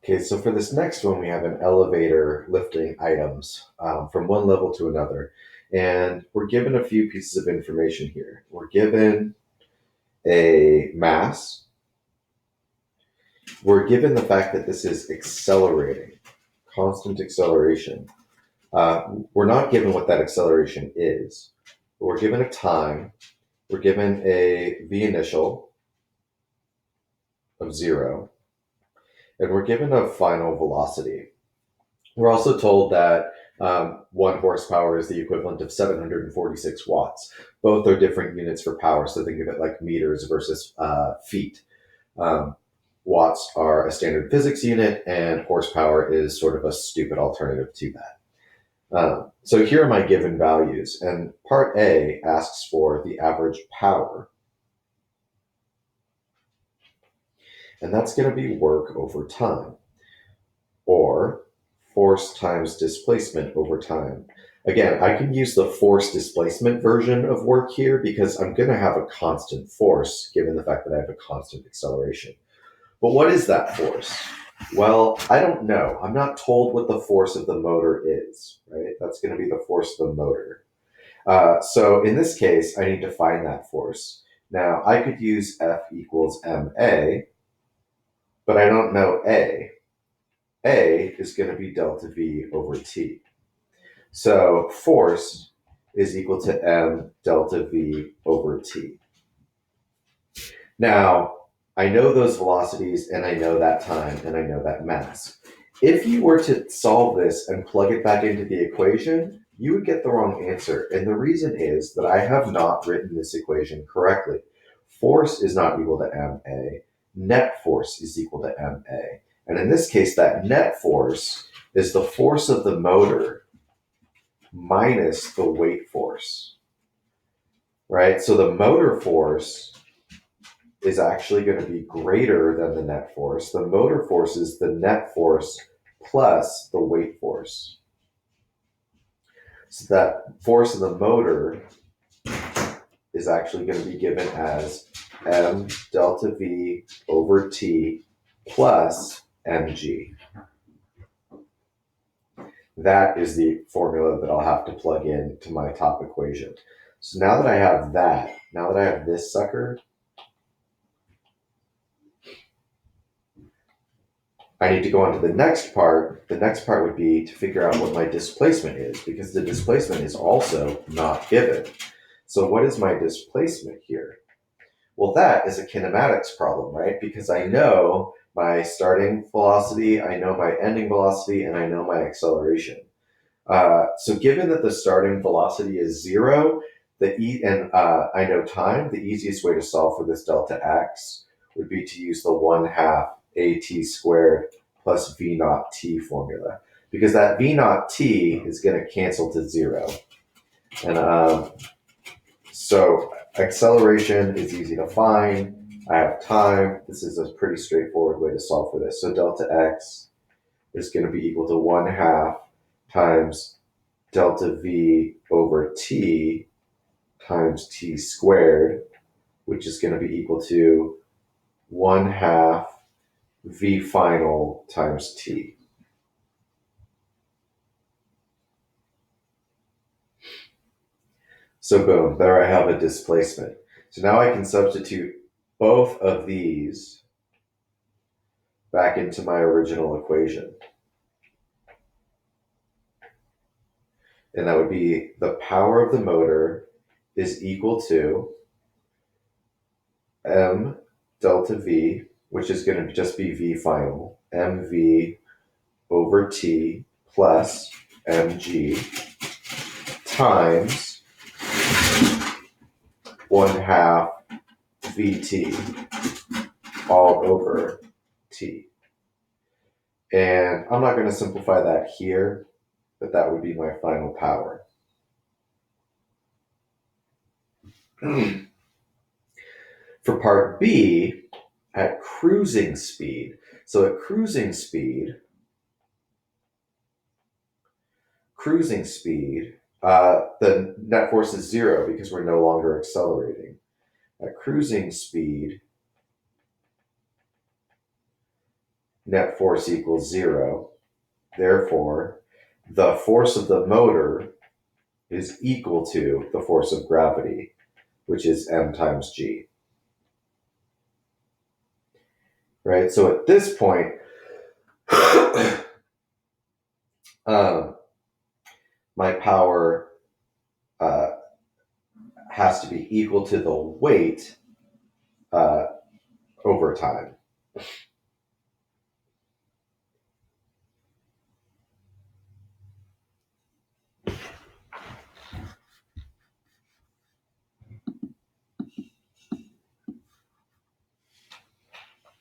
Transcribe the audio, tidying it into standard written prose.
Okay, so for this next one, we have an elevator lifting items from one level to another. And we're given a few pieces of information here. We're given a mass. We're given the fact that this is accelerating, constant acceleration. We're not given what that acceleration is. But we're given a time. We're given a v initial of 0. And we're given a final velocity. We're also told that 1 horsepower is the equivalent of 746 watts. Both are different units for power, so think of it like meters versus feet. Um, Watts are a standard physics unit, and horsepower is sort of a stupid alternative to that. So here are my given values, and part A asks for the average power, and that's going to be work over time, or force times displacement over time. Again, I can use the force displacement version of work here because I'm going to have a constant force given the fact that I have a constant acceleration. But what is that force? Well, I don't know. I'm not told what the force of the motor is, right? That's going to be the force of the motor. So in this case, I need to find that force. Now, I could use F equals ma, but I don't know A. A is going to be delta V over T. So force is equal to m delta V over T. Now, I know those velocities, and I know that time, and I know that mass. If you were to solve this and plug it back into the equation, you would get the wrong answer. And the reason is that I have not written this equation correctly. Force is not equal to ma. Net force is equal to ma. And in this case, that net force is the force of the motor minus the weight force, right? So the motor force is actually going to be greater than the net force. The motor force is the net force plus the weight force. So that force of the motor is actually going to be given as m delta V over T plus mg. That is the formula that I'll have to plug in to my top equation. So now that I have that, now that I have this sucker, I need to go on to the next part. The next part would be to figure out what my displacement is, because the displacement is also not given. So what is my displacement here? Well, that is a kinematics problem, right? Because I know my starting velocity, I know my ending velocity, and I know my acceleration. So given that the starting velocity is 0, I know time, the easiest way to solve for this delta x would be to use the 1/2 at squared plus v naught t formula, because that v naught t is going to cancel to 0. And so acceleration is easy to find. I have time. This is a pretty straightforward way to solve for this. So delta x is going to be equal to 1/2 times delta v over t times t squared, which is going to be equal to 1/2 v final times t. So boom, there I have a displacement. So now I can substitute both of these back into my original equation. And that would be the power of the motor is equal to m delta v, which is going to just be v final, mv over t plus mg times 1/2 vt all over t. And I'm not going to simplify that here, but that would be my final power. For part B, at cruising speed, so at cruising speed, the net force is 0 because we're no longer accelerating. At cruising speed, net force equals 0. Therefore, the force of the motor is equal to the force of gravity, which is m times g. Right? So at this point, my power has to be equal to the weight over time.